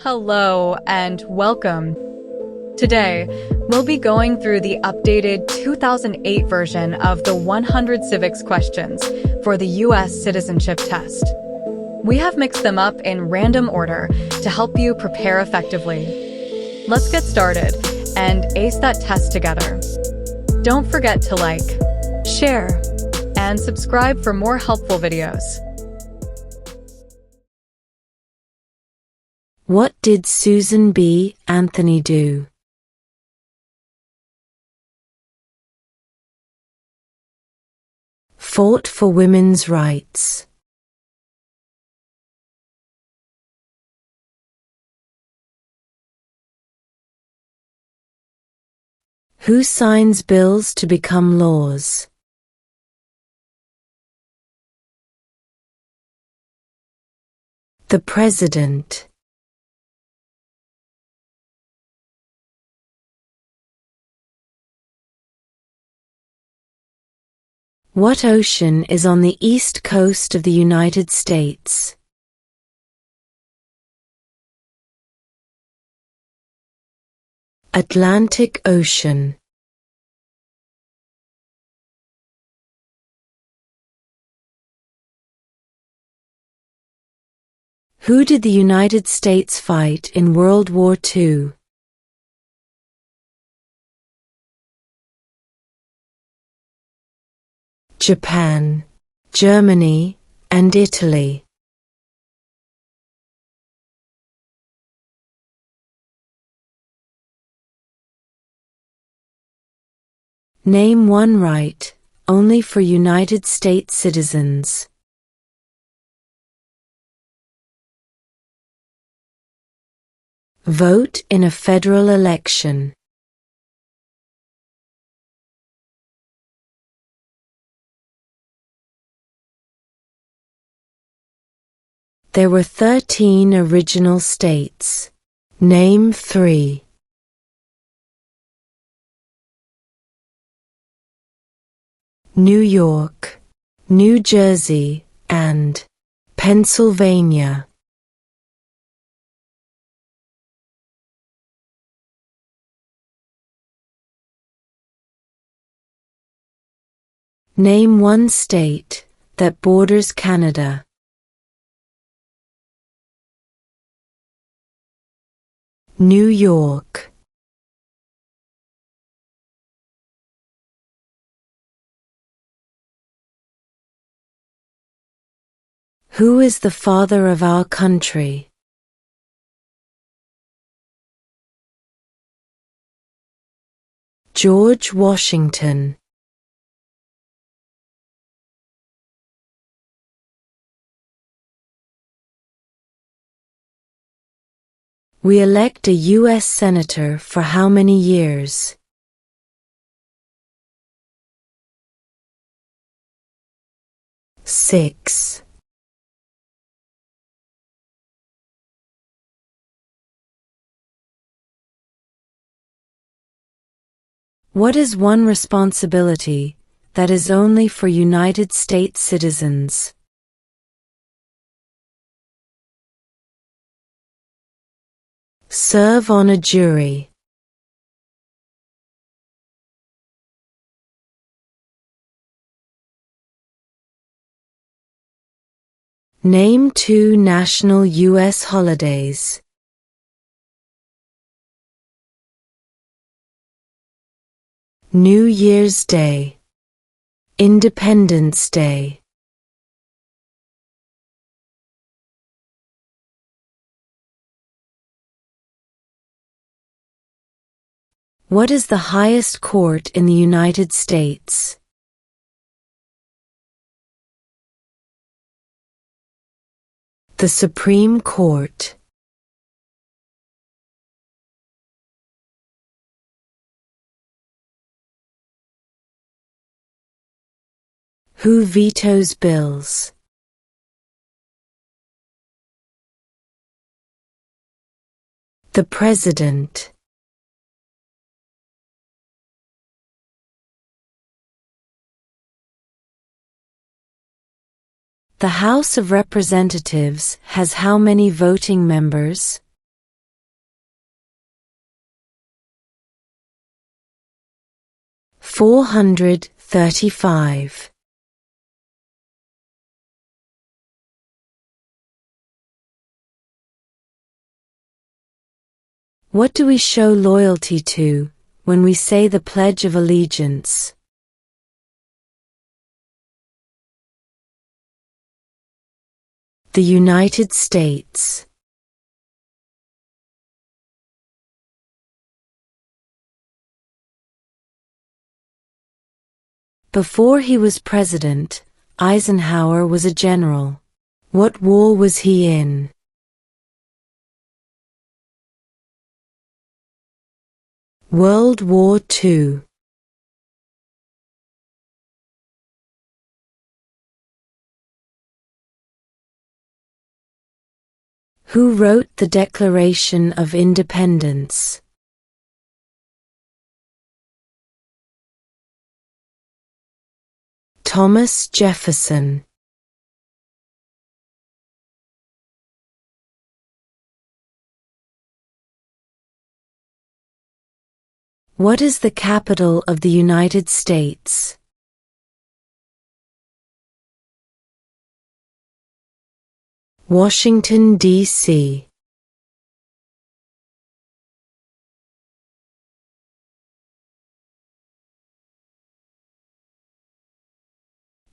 Hello and welcome. Today, we'll be going through the updated 2008 version of the 100 civics questions for the U.S. Citizenship Test. We have mixed them up in random order to help you prepare effectively. Let's get started and ace that test together. Don't forget to like, share, and subscribe for more helpful videos. What did Susan B. Anthony do? Fought for women's rights. Who signs bills to become laws? The President. What ocean is on the east coast of the United States? Atlantic Ocean. Who did the United States fight in World War II? Japan, Germany, and Italy. Name one right, only for United States citizens. Vote in a federal election. There were 13 original states. Name 3. New York, New Jersey, and Pennsylvania. Name one state that borders Canada. New York. Who is the father of our country? George Washington. We elect a U.S. Senator for how many years? 6. What is one responsibility that is only for United States citizens? Serve on a jury. Name 2 national U.S. holidays. New Year's Day, Independence Day. What is the highest court in the United States? The Supreme Court. Who vetoes bills? The President. The House of Representatives has how many voting members? 435. What do we show loyalty to when we say the Pledge of Allegiance? The United States. Before he was president, Eisenhower was a general. What war was he in? World War II. Who wrote the Declaration of Independence? Thomas Jefferson. What is the capital of the United States? Washington, D.C.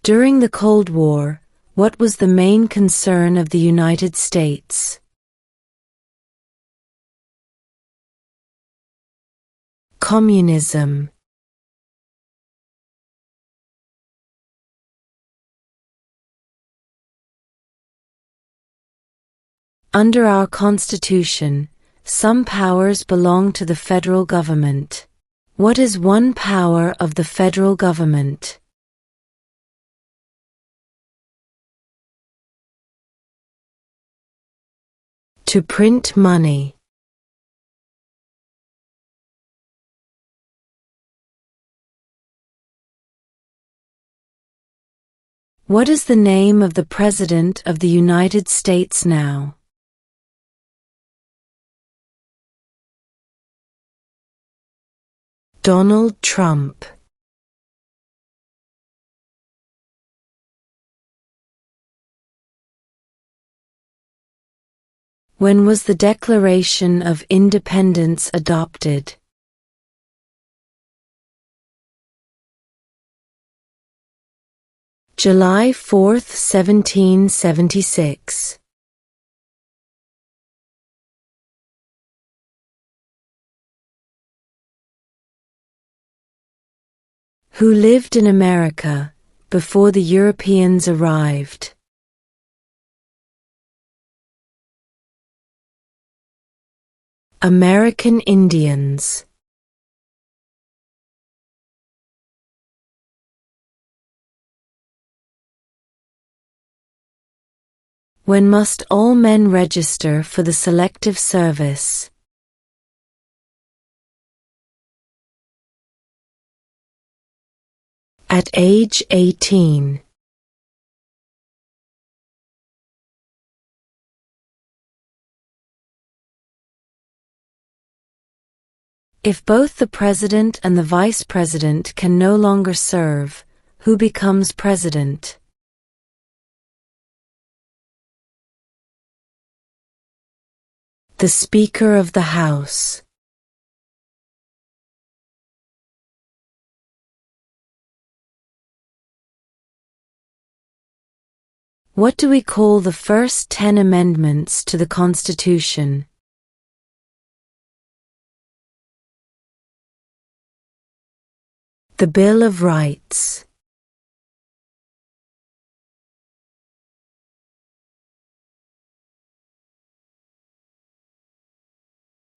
During the Cold War, what was the main concern of the United States? Communism. Under our Constitution, some powers belong to the federal government. What is one power of the federal government? To print money. What is the name of the President of the United States now? Donald Trump. When was the Declaration of Independence adopted? July 4, 1776. Who lived in America before the Europeans arrived? American Indians. When must all men register for the Selective Service? At age 18. If both the President and the Vice President can no longer serve, who becomes President? The Speaker of the House. What do we call the first 10 amendments to the Constitution? The Bill of Rights.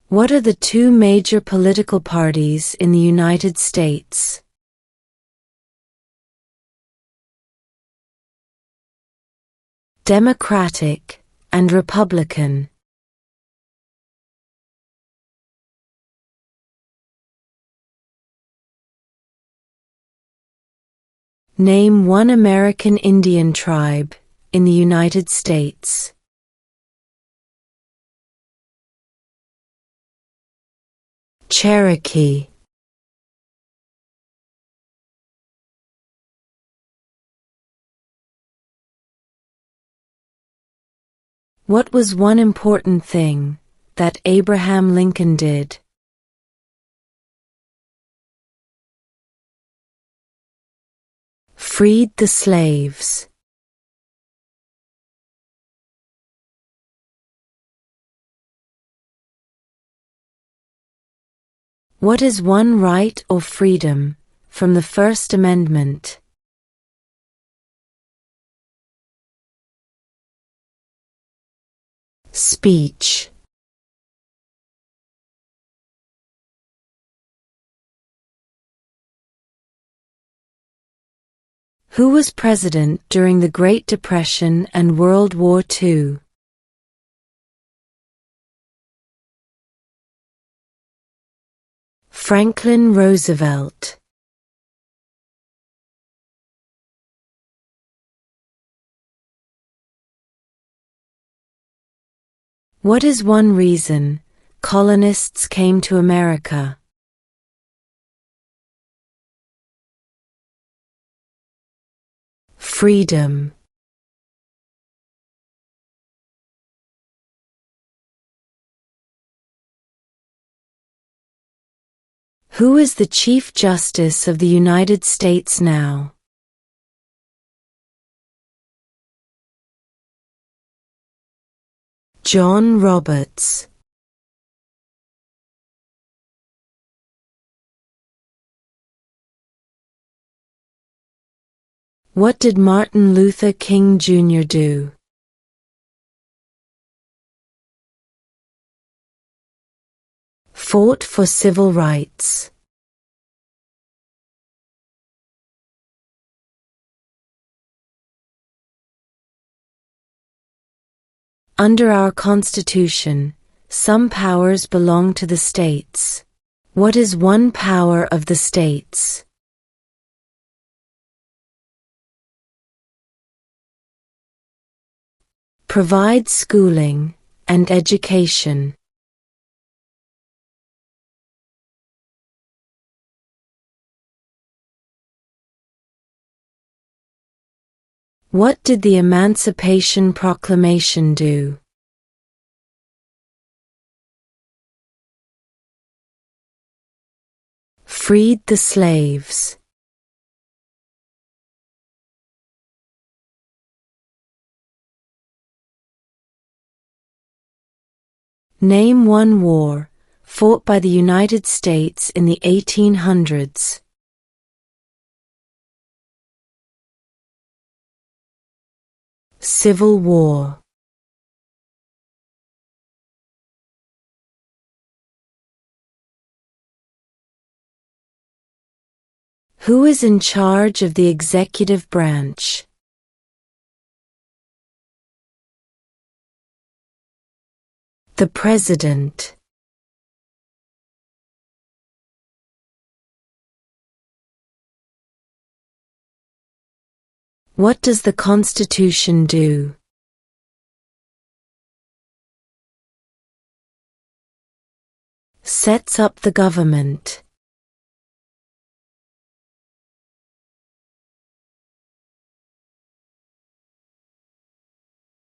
What are the two major political parties in the United States? Democratic and Republican. Name one American Indian tribe in the United States. Cherokee. What was one important thing that Abraham Lincoln did? Freed the slaves. What is one right or freedom from the First Amendment? Speech. Who was president during the Great Depression and World War II? Franklin Roosevelt. What is one reason colonists came to America? Freedom. Who is the Chief Justice of the United States now? John Roberts. What did Martin Luther King Jr. do? Fought for civil rights. Under our Constitution, some powers belong to the states. What is one power of the states? Provide schooling and education. What did the Emancipation Proclamation do? Freed the slaves. Name one war fought by the United States in the 1800s. Civil War. Who is in charge of the executive branch? The President. What does the Constitution do? Sets up the government.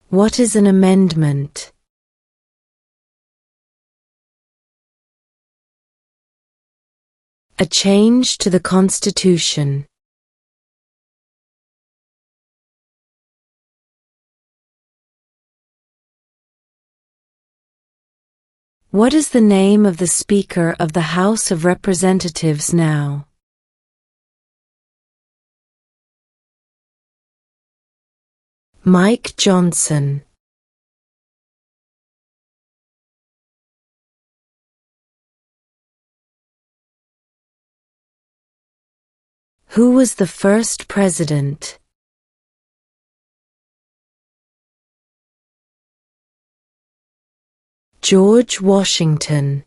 What is an amendment? A change to the Constitution. What is the name of the Speaker of the House of Representatives now? Mike Johnson. Who was the first president? George Washington.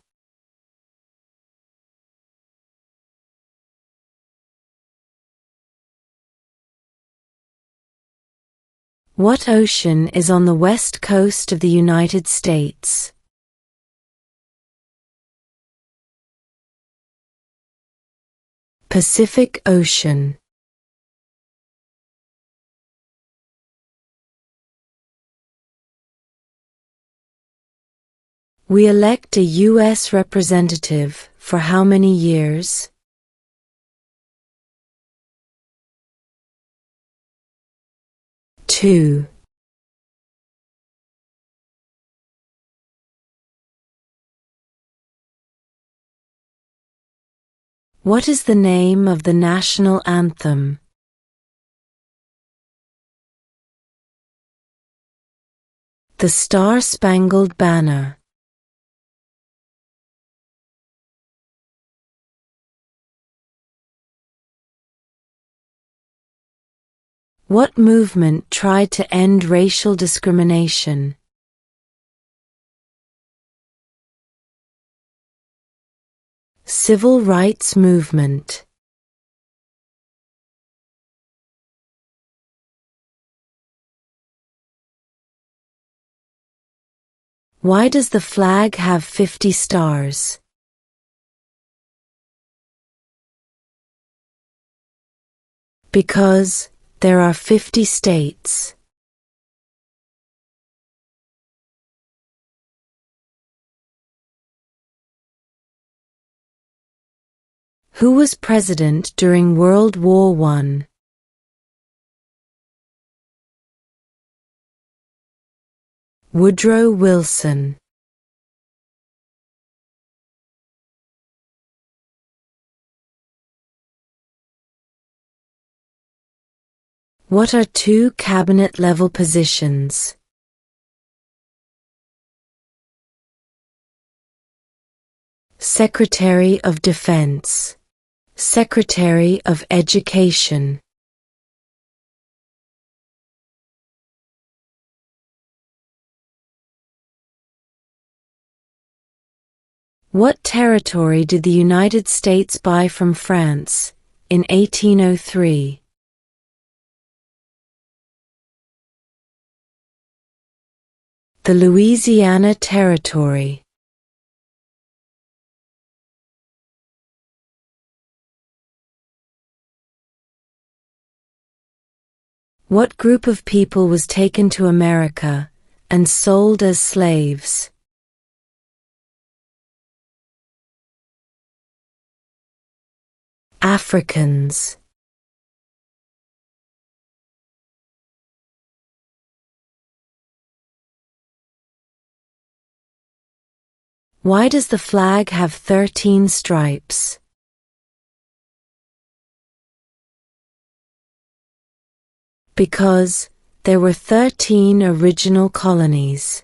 What ocean is on the west coast of the United States? Pacific Ocean. We elect a U.S. representative for how many years? Two. What is the name of the national anthem? The Star-Spangled Banner. What movement tried to end racial discrimination? Civil rights movement. Why does the flag have 50 stars? Because there are 50 states. Who was president during World War I? Woodrow Wilson. What are two cabinet-level positions? Secretary of Defense. Secretary of Education. What territory did the United States buy from France in 1803? The Louisiana Territory. What group of people was taken to America and sold as slaves? Africans. Why does the flag have 13 stripes? Because there were 13 original colonies.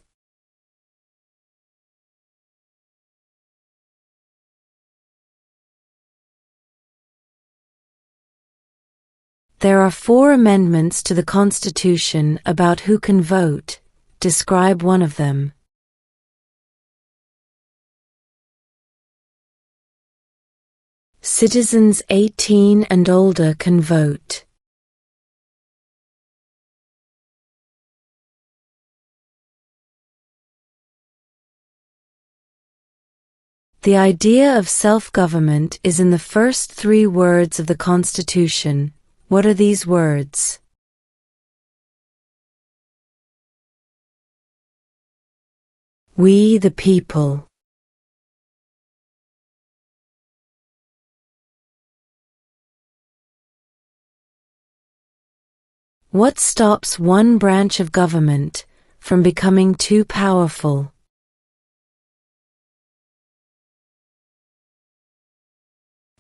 There are 4 amendments to the Constitution about who can vote. Describe one of them. Citizens 18 and older can vote. The idea of self-government is in the first 3 words of the Constitution. What are these words? We the people. What stops one branch of government from becoming too powerful?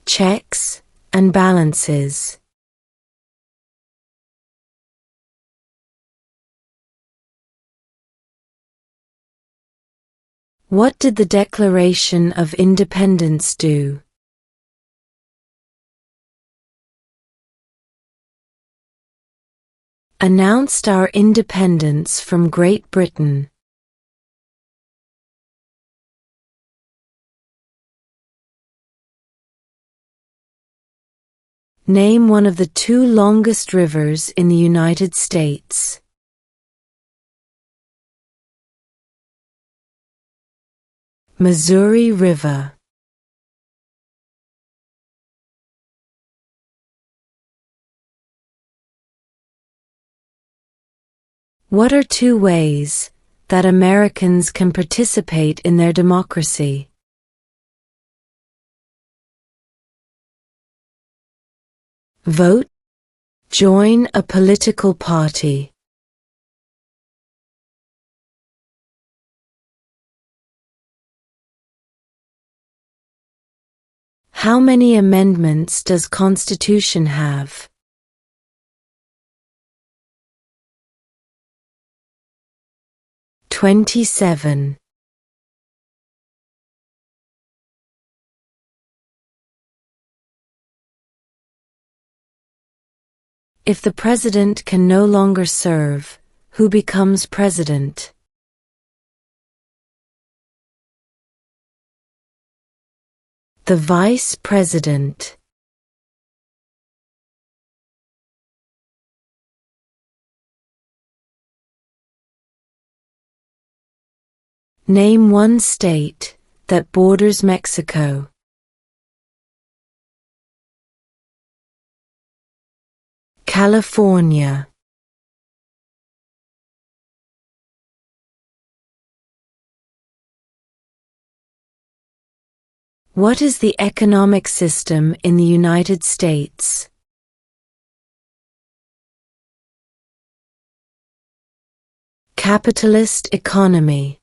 Checks and balances. What did the Declaration of Independence do? Announced our independence from Great Britain. Name one of the 2 longest rivers in the United States. Missouri River. What are 2 ways that Americans can participate in their democracy? Vote. Join a political party. How many amendments does Constitution have? "27". If the president can no longer serve, who becomes president? The vice president. Name one state that borders Mexico. California. What is the economic system in the United States? Capitalist economy.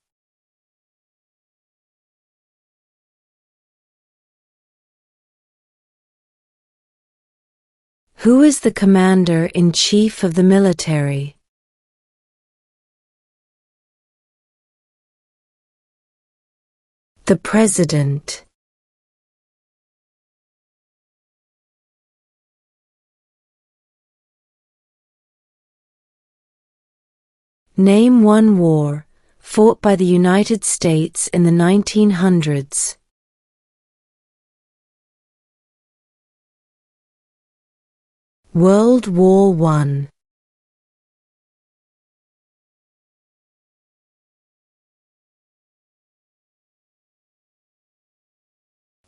Who is the commander-in-chief of the military? The president. Name one war fought by the United States in the 1900s. World War I.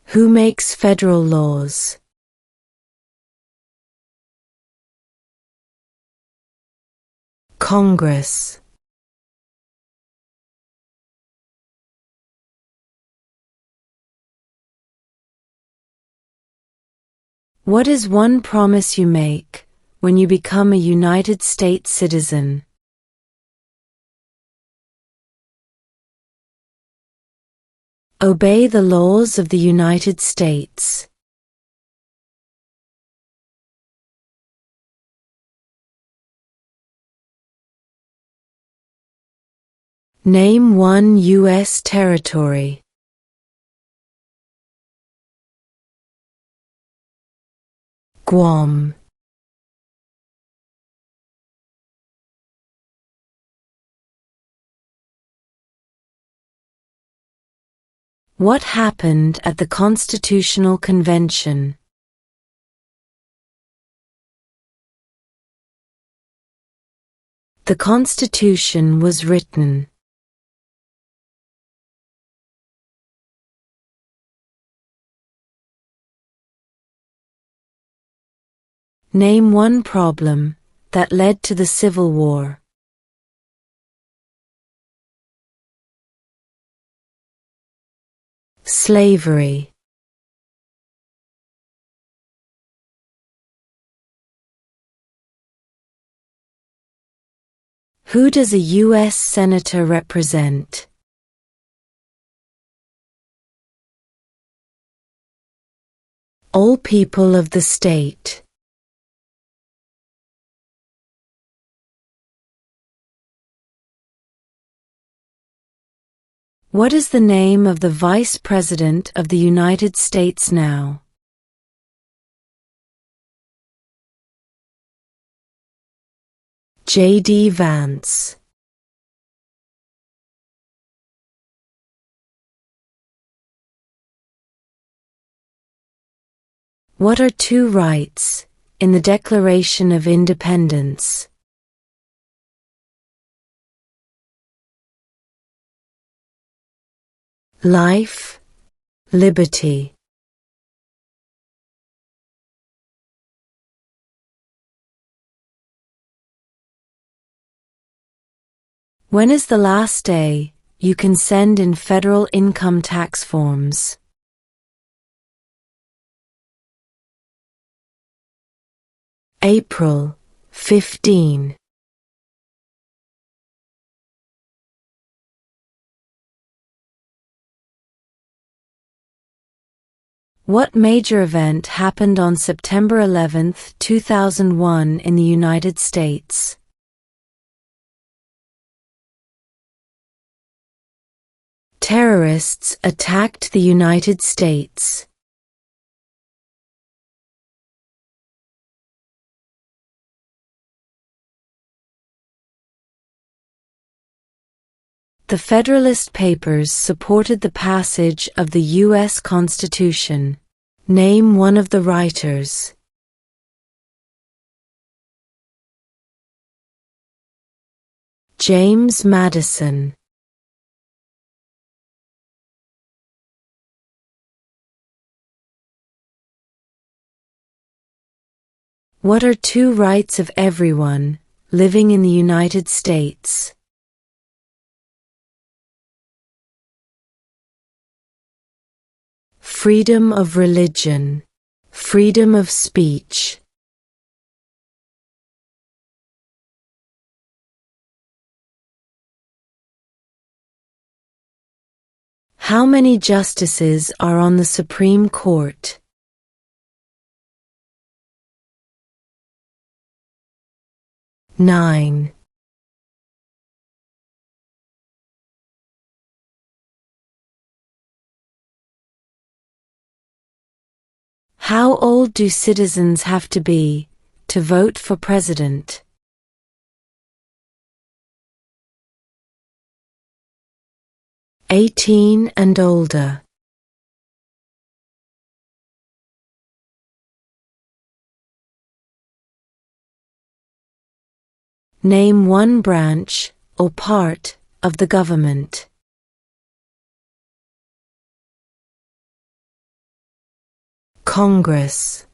Who makes federal laws? Congress. What is one promise you make when you become a United States citizen? Obey the laws of the United States. Name one U.S. territory. Guam. What happened at the Constitutional Convention? The Constitution was written. Name one problem that led to the Civil War. Slavery. Who does a U.S. Senator represent? All people of the state. What is the name of the Vice President of the United States now? J.D. Vance. What are two rights in the Declaration of Independence? Life, liberty. When is the last day you can send in federal income tax forms? April 15. What major event happened on September 11, 2001 in the United States? Terrorists attacked the United States. The Federalist Papers supported the passage of the U.S. Constitution. Name one of the writers. James Madison. What are two rights of everyone living in the United States? Freedom of religion, freedom of speech. How many justices are on the Supreme Court? 9. How old do citizens have to be to vote for president? 18 and older. Name one branch or part of the government. Congress.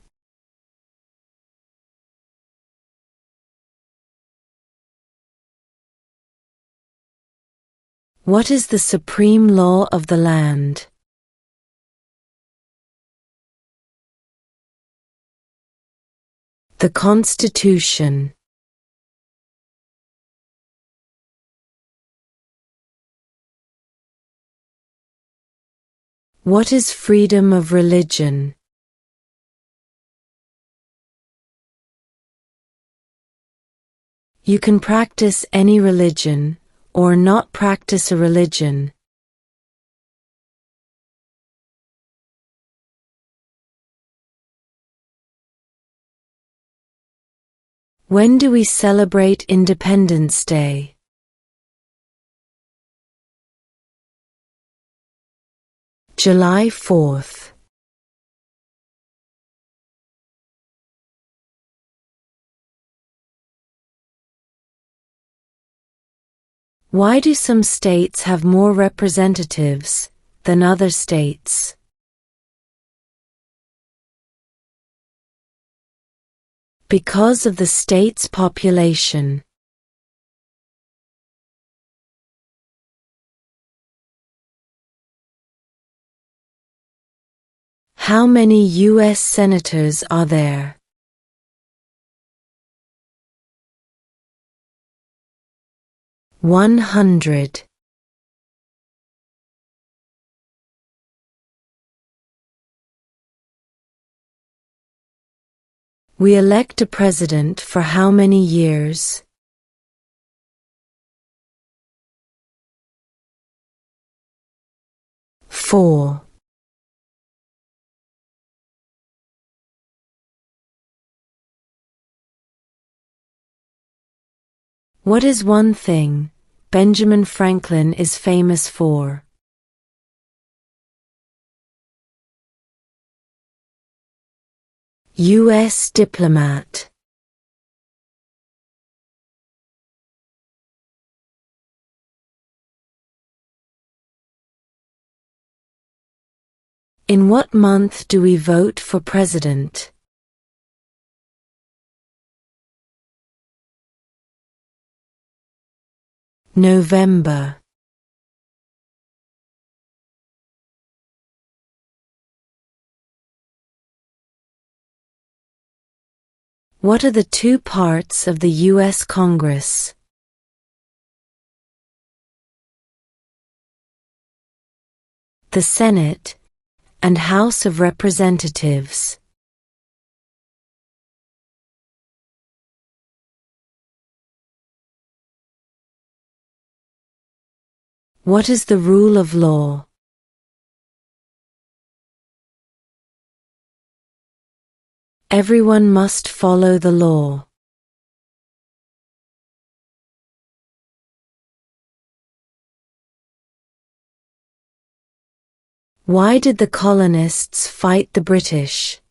What is the supreme law of the land? The Constitution. What is freedom of religion? You can practice any religion or not practice a religion. When do we celebrate Independence Day? July 4th. Why do some states have more representatives than other states? Because of the state's population. How many U.S. senators are there? 100. We elect a president for how many years? 4. What is one thing Benjamin Franklin is famous for? U.S. diplomat. In what month do we vote for president? November. What are the two parts of the U.S. Congress? The Senate and House of Representatives. What is the rule of law? Everyone must follow the law. Why did the colonists fight the British?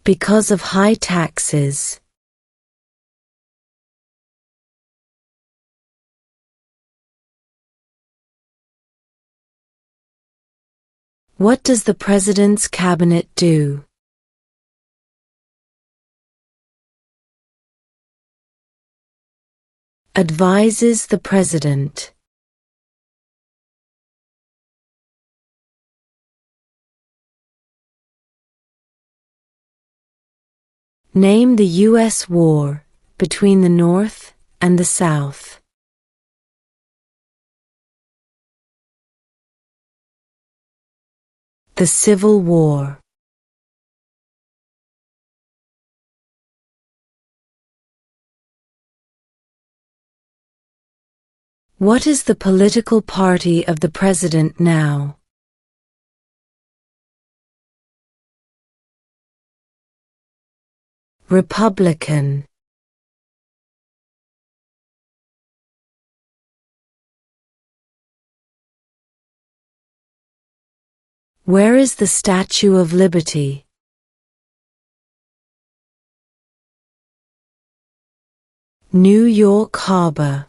Because of high taxes. What does the President's Cabinet do? Advises the President. Name the U.S. war between the North and the South. The Civil War. What is the political party of the President now? Republican. Where is the Statue of Liberty? New York Harbor.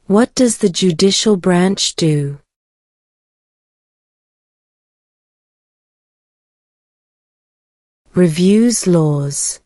What does the judicial branch do? Reviews laws.